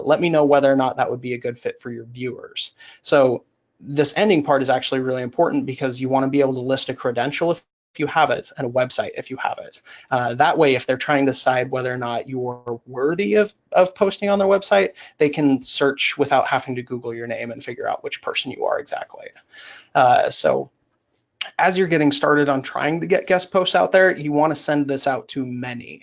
Let me know whether or not that would be a good fit for your viewers. So this ending part is actually really important because you want to be able to list a credential if you have it, and a website if you have it. That way, if they're trying to decide whether or not you're worthy of posting on their website, they can search without having to Google your name and figure out which person you are exactly. So as you're getting started on trying to get guest posts out there, you want to send this out to many.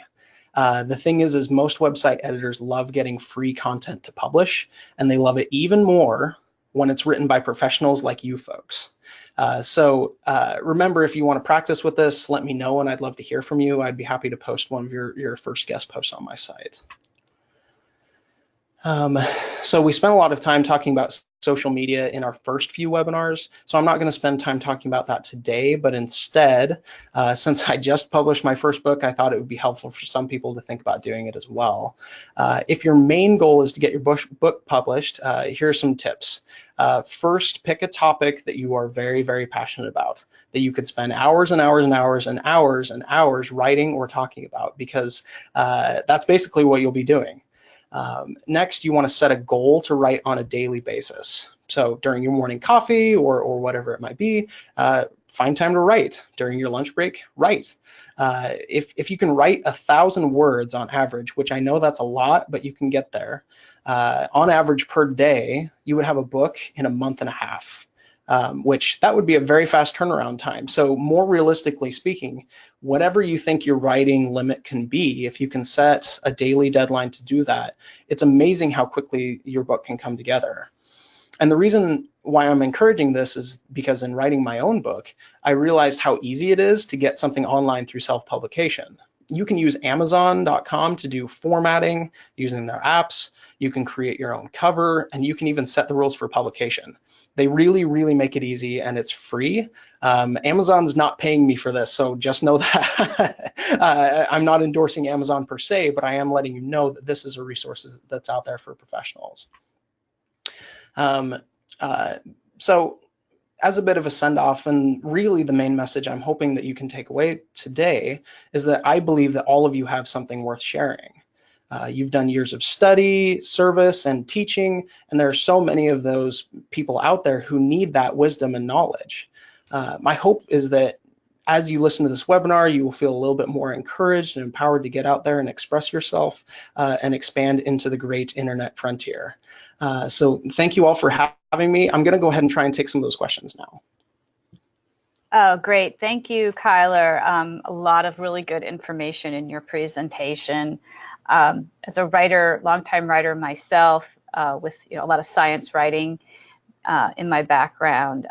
The thing is most website editors love getting free content to publish, and they love it even more when it's written by professionals like you folks. So remember, if you want to practice with this, let me know, and I'd love to hear from you. I'd be happy to post one of your first guest posts on my site. So we spent a lot of time talking about social media in our first few webinars, so I'm not going to spend time talking about that today, but instead, since I just published my first book, I thought it would be helpful for some people to think about doing it as well. If your main goal is to get your book published, here are some tips. First, pick a topic that you are very, very passionate about, that you could spend hours and hours and hours and hours and hours writing or talking about, because that's basically what you'll be doing. Next, you want to set a goal to write on a daily basis. So during your morning coffee or whatever it might be, find time to write. During your lunch break, write. If you can write 1,000 words on average, which I know that's a lot, but you can get there, on average per day, you would have a book in a month and a half. Which that would be a very fast turnaround time. So more realistically speaking, whatever you think your writing limit can be, if you can set a daily deadline to do that, it's amazing how quickly your book can come together. And the reason why I'm encouraging this is because in writing my own book, I realized how easy it is to get something online through self-publication. You can use Amazon.com to do formatting using their apps. You can create your own cover, and you can even set the rules for publication. They really, really make it easy, and it's free. Amazon's not paying me for this, so just know that I'm not endorsing Amazon per se, but I am letting you know that this is a resource that's out there for professionals. Um, so as a bit of a send off, and really the main message I'm hoping that you can take away today is that I believe that all of you have something worth sharing. You've done years of study, service, and teaching, and there are so many of those people out there who need that wisdom and knowledge. My hope is that as you listen to this webinar, you will feel a little bit more encouraged and empowered to get out there and express yourself and expand into the great internet frontier. So thank you all for having me. I'm going to go ahead and try and take some of those questions now. Oh, great. Thank you, Kyler. A lot of really good information in your presentation. As a writer, longtime writer myself, with a lot of science writing in my background,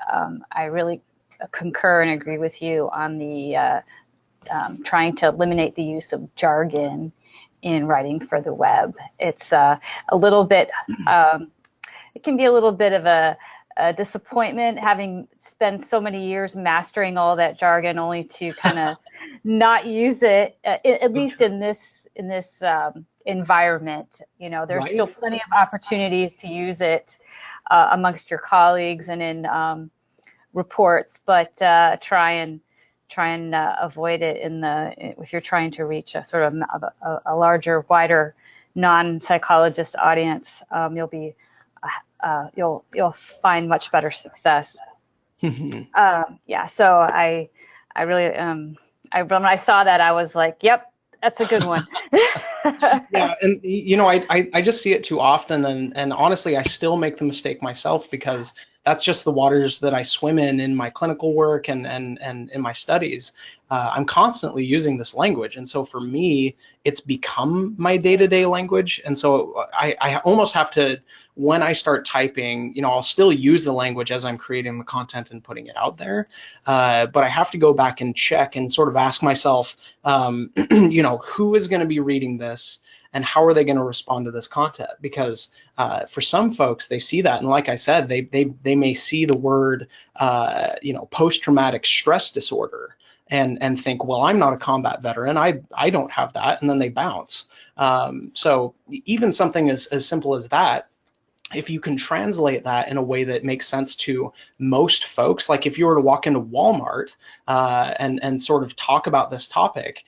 I really concur and agree with you on the trying to eliminate the use of jargon in writing for the web. It's a little bit, it can be a little bit of a disappointment having spent so many years mastering all that jargon only to kind of not use it, at least in this environment. There's still plenty of opportunities to use it amongst your colleagues and in reports, but try and avoid it if you're trying to reach a sort of a larger, wider non-psychologist audience. You'll find much better success. Yeah, so I really when I saw that, I was like, yep, that's a good one. Yeah, and I just see it too often, and honestly, I still make the mistake myself because that's just the waters that I swim in my clinical work and in my studies. I'm constantly using this language, and so for me, it's become my day-to-day language, and so I almost have to, when I start typing, I'll still use the language as I'm creating the content and putting it out there, but I have to go back and check and sort of ask myself, who is going to be reading this? And how are they going to respond to this content? Because for some folks, they see that, and like I said, they may see the word, post-traumatic stress disorder, and think, well, I'm not a combat veteran, I don't have that, and then they bounce. So even something as simple as that, if you can translate that in a way that makes sense to most folks, like if you were to walk into Walmart and sort of talk about this topic,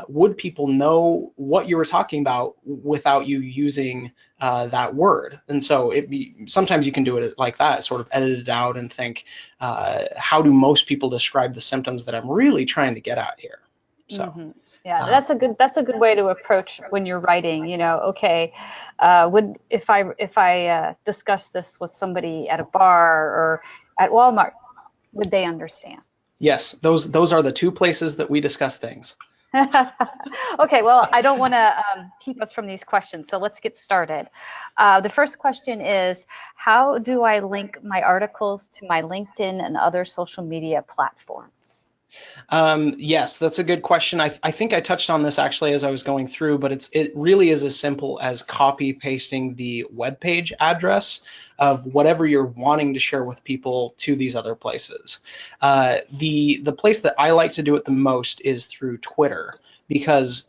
would people know what you were talking about without you using that word? And so sometimes you can do it like that, sort of edit it out and think, how do most people describe the symptoms that I'm really trying to get at here? So. Mm-hmm. Yeah, that's a good way to approach when you're writing. Okay, if I discuss this with somebody at a bar or at Walmart, would they understand? Yes, those are the two places that we discuss things. Okay, well, I don't want to keep us from these questions, so let's get started. The first question is, how do I link my articles to my LinkedIn and other social media platforms? Yes, that's a good question. I think I touched on this actually as I was going through, but it really is as simple as copy pasting the web page address of whatever you're wanting to share with people to these other places. The place that I like to do it the most is through Twitter, because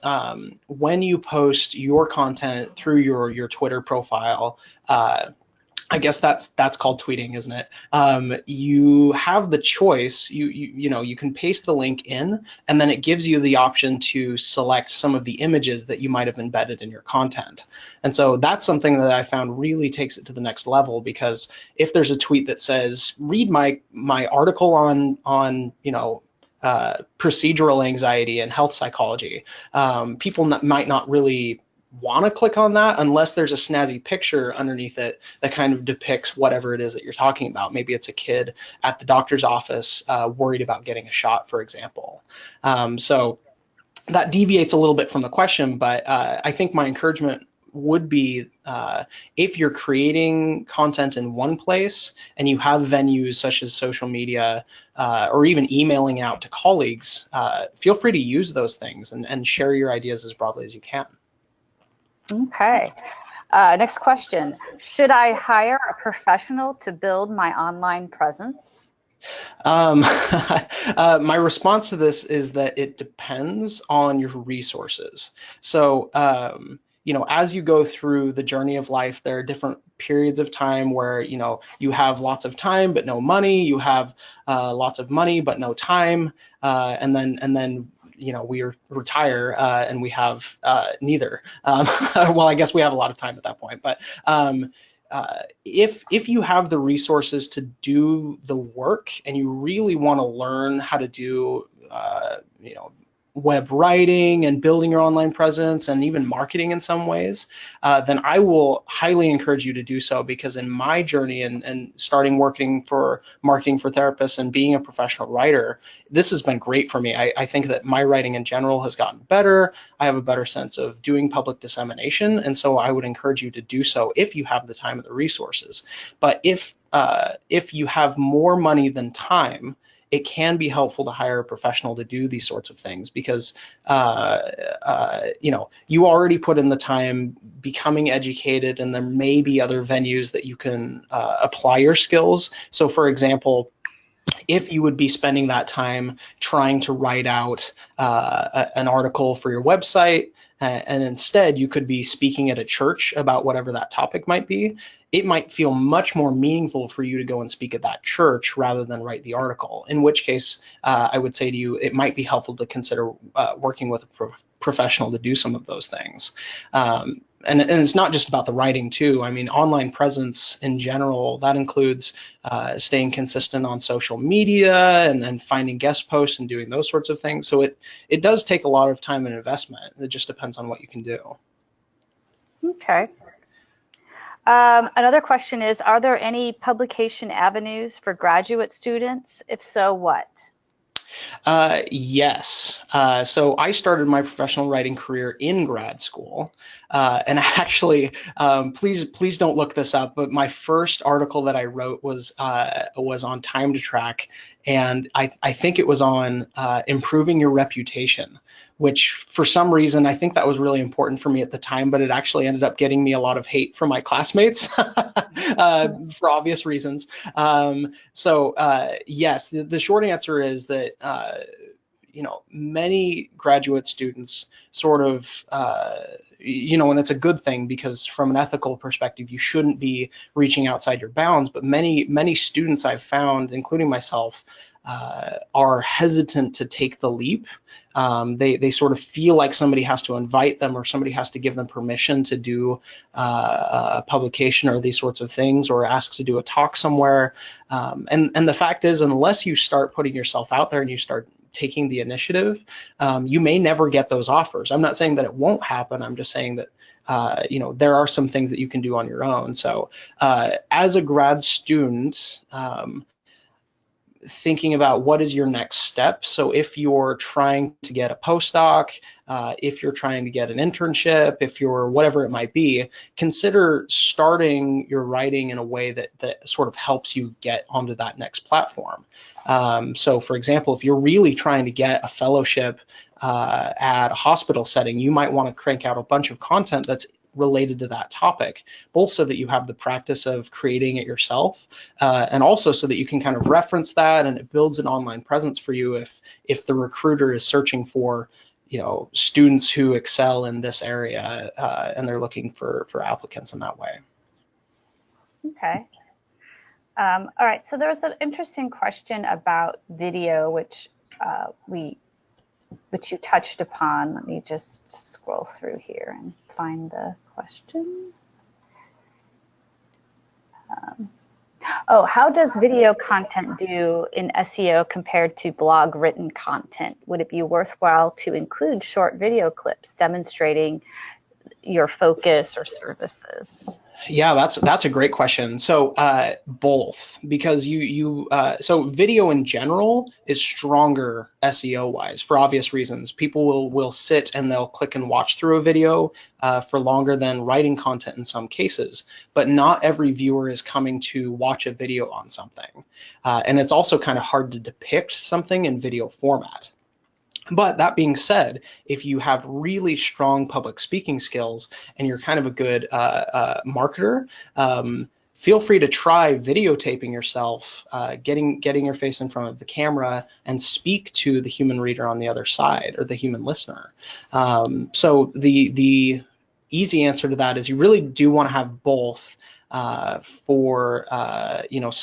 when you post your content through your Twitter profile, I guess that's called tweeting, isn't it? You have the choice. You can paste the link in, and then it gives you the option to select some of the images that you might have embedded in your content. And so that's something that I found really takes it to the next level, because if there's a tweet that says, "Read my article on procedural anxiety and health psychology," people might not really want to click on that unless there's a snazzy picture underneath it that kind of depicts whatever it is that you're talking about. Maybe it's a kid at the doctor's office worried about getting a shot, for example. So that deviates a little bit from the question, but I think my encouragement would be, if you're creating content in one place and you have venues such as social media or even emailing out to colleagues, feel free to use those things and share your ideas as broadly as you can. Okay. Next question. Should I hire a professional to build my online presence? My response to this is that it depends on your resources. So, as you go through the journey of life, there are different periods of time where, you have lots of time but no money, you have lots of money but no time, and then we retire and we have neither. Well, I guess we have a lot of time at that point, but if you have the resources to do the work and you really want to learn how to do web writing and building your online presence and even marketing in some ways, then I will highly encourage you to do so, because in my journey and starting working for marketing for therapists and being a professional writer, this has been great for me. I think that my writing in general has gotten better. I have a better sense of doing public dissemination, and so I would encourage you to do so if you have the time and the resources. But if you have more money than time, it can be helpful to hire a professional to do these sorts of things, because you already put in the time becoming educated, and there may be other venues that you can apply your skills. So for example, if you would be spending that time trying to write out an article for your website, and instead you could be speaking at a church about whatever that topic might be, it might feel much more meaningful for you to go and speak at that church rather than write the article, in which case I would say to you, it might be helpful to consider working with a professional to do some of those things. And it's not just about the writing too. I mean, online presence in general, that includes staying consistent on social media and finding guest posts and doing those sorts of things. So it does take a lot of time and investment. It just depends on what you can do. Okay. Another question is, are there any publication avenues for graduate students? If so, what? Yes. So I started my professional writing career in grad school. And actually, please don't look this up, but my first article that I wrote was on Time to Track, and I think it was on improving your reputation, which for some reason I think that was really important for me at the time, but it actually ended up getting me a lot of hate from my classmates for obvious reasons. So yes, the short answer is that many graduate students sort of and it's a good thing, because from an ethical perspective, you shouldn't be reaching outside your bounds. But many students I've found, including myself, are hesitant to take the leap. They sort of feel like somebody has to invite them, or somebody has to give them permission to do a publication or these sorts of things, or ask to do a talk somewhere. And the fact is, unless you start putting yourself out there and you start taking the initiative, you may never get those offers. I'm not saying that it won't happen. I'm just saying that there are some things that you can do on your own. So as a grad student, thinking about what is your next step. So if you're trying to get a postdoc, if you're trying to get an internship, if you're whatever it might be, consider starting your writing in a way that sort of helps you get onto that next platform. So for example, if you're really trying to get a fellowship at a hospital setting, you might want to crank out a bunch of content that's related to that topic, both so that you have the practice of creating it yourself, and also so that you can kind of reference that, and it builds an online presence for you if the recruiter is searching for students who excel in this area, and they're looking for applicants in that way. Okay. All right, so there's an interesting question about video, which you touched upon. Let me just scroll through here and find the question. How does video content do in SEO compared to blog written content? Would it be worthwhile to include short video clips demonstrating your focus or services? Yeah, that's a great question. So both, because so video in general is stronger SEO wise for obvious reasons. People will sit and they'll click and watch through a video for longer than writing content in some cases, but not every viewer is coming to watch a video on something. And it's also kind of hard to depict something in video format. But that being said, if you have really strong public speaking skills and you're kind of a good marketer, feel free to try videotaping yourself, getting your face in front of the camera and speak to the human reader on the other side, or the human listener. So the easy answer to that is you really do want to have both so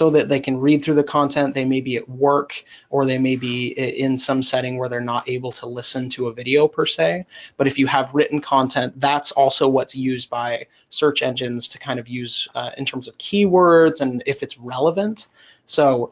that they can read through the content. They may be at work, or they may be in some setting where they're not able to listen to a video per se. But if you have written content, that's also what's used by search engines to kind of use in terms of keywords and if it's relevant. So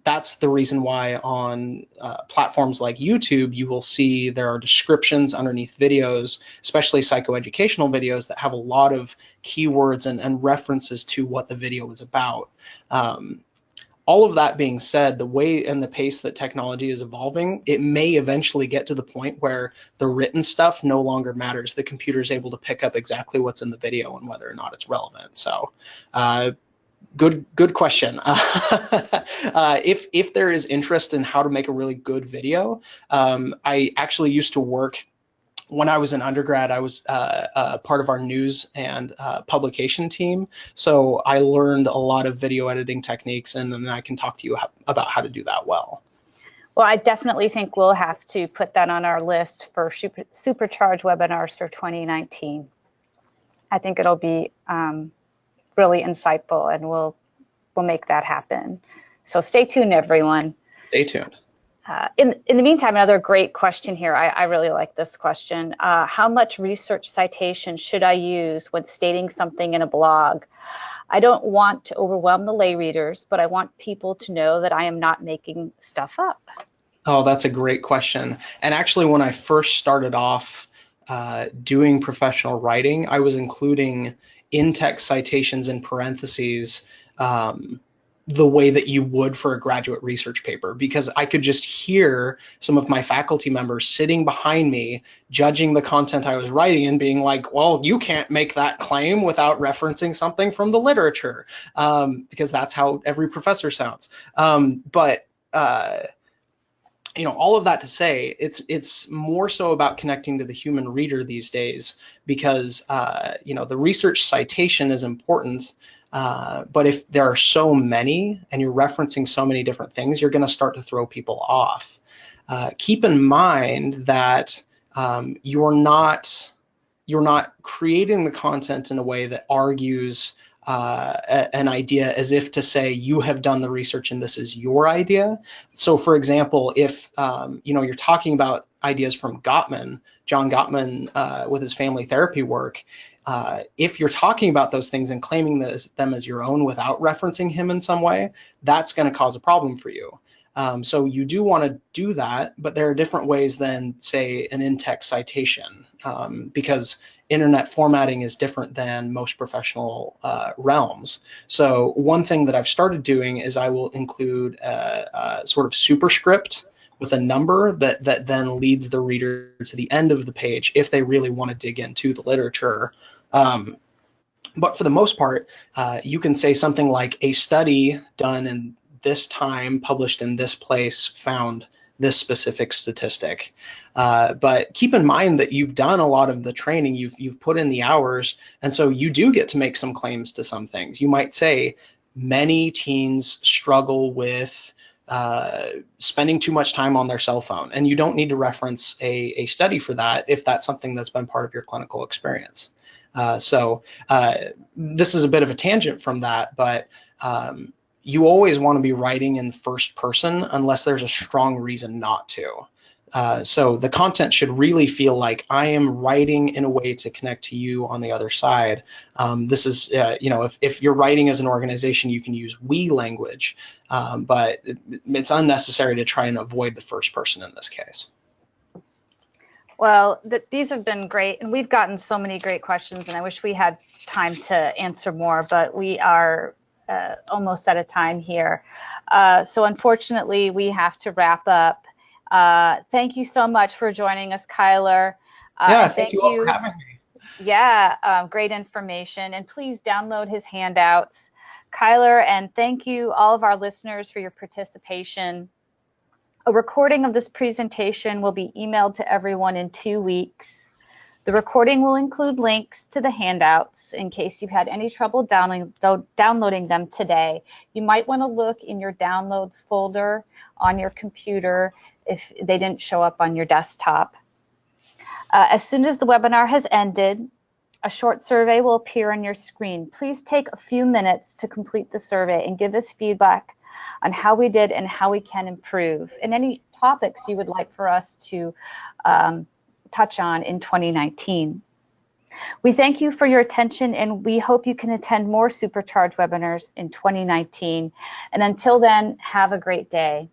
that's the reason why on platforms like YouTube, you will see there are descriptions underneath videos, especially psychoeducational videos, that have a lot of keywords and references to what the video is about. All of that being said, the way and the pace that technology is evolving, it may eventually get to the point where the written stuff no longer matters. The computer is able to pick up exactly what's in the video and whether or not it's relevant. So good question. If there is interest in how to make a really good video, I actually used to work when I was an undergrad. I was part of our news and publication team, so I learned a lot of video editing techniques, and then I can talk to you about how to do that well. Well, I definitely think we'll have to put that on our list for Supercharge webinars for 2019. I think it'll be really insightful, and we'll make that happen. So stay tuned, everyone. Stay tuned. In the meantime, another great question here. I really like this question. How much research citation should I use when stating something in a blog? I don't want to overwhelm the lay readers, but I want people to know that I am not making stuff up. Oh, that's a great question. And actually, when I first started off doing professional writing, I was including in-text citations in parentheses the way that you would for a graduate research paper, because I could just hear some of my faculty members sitting behind me judging the content I was writing and being like, well, you can't make that claim without referencing something from the literature, because that's how every professor sounds. All of that to say, it's more so about connecting to the human reader these days, because the research citation is important, but if there are so many and you're referencing so many different things, you're going to start to throw people off. Keep in mind that you're not creating the content in a way that argues an idea as if to say you have done the research and this is your idea. So for example, if you're talking about ideas from Gottman, John Gottman, with his family therapy work, if you're talking about those things and claiming them as your own without referencing him in some way, that's going to cause a problem for you. So you do want to do that, but there are different ways than, say, an in-text citation, because internet formatting is different than most professional realms. So one thing that I've started doing is I will include a sort of superscript with a number that then leads the reader to the end of the page if they really want to dig into the literature. But for the most part, you can say something like a study done in this time, published in this place, found this specific statistic. But keep in mind that you've done a lot of the training, you've put in the hours, and so you do get to make some claims to some things. You might say many teens struggle with spending too much time on their cell phone, and you don't need to reference a study for that if that's something that's been part of your clinical experience. So this is a bit of a tangent from that, but you always want to be writing in first person unless there's a strong reason not to. So the content should really feel like I am writing in a way to connect to you on the other side. This is, if you're writing as an organization, you can use we language, but it's unnecessary to try and avoid the first person in this case. Well, these have been great, and we've gotten so many great questions, and I wish we had time to answer more, but we are almost out of time here. So unfortunately, we have to wrap up. Thank you so much for joining us, Kyler. Thank you all for having me. Yeah, great information. And please download his handouts. Kyler, and thank you all of our listeners for your participation. A recording of this presentation will be emailed to everyone in 2 weeks. The recording will include links to the handouts in case you've had any trouble downloading them today. You might want to look in your downloads folder on your computer if they didn't show up on your desktop. As soon as the webinar has ended, A short survey will appear on your screen. Please take a few minutes to complete the survey and give us feedback on how we did and how we can improve, and any topics you would like for us to touch on in 2019. We thank you for your attention, and we hope you can attend more Supercharge webinars in 2019. And until then, have a great day.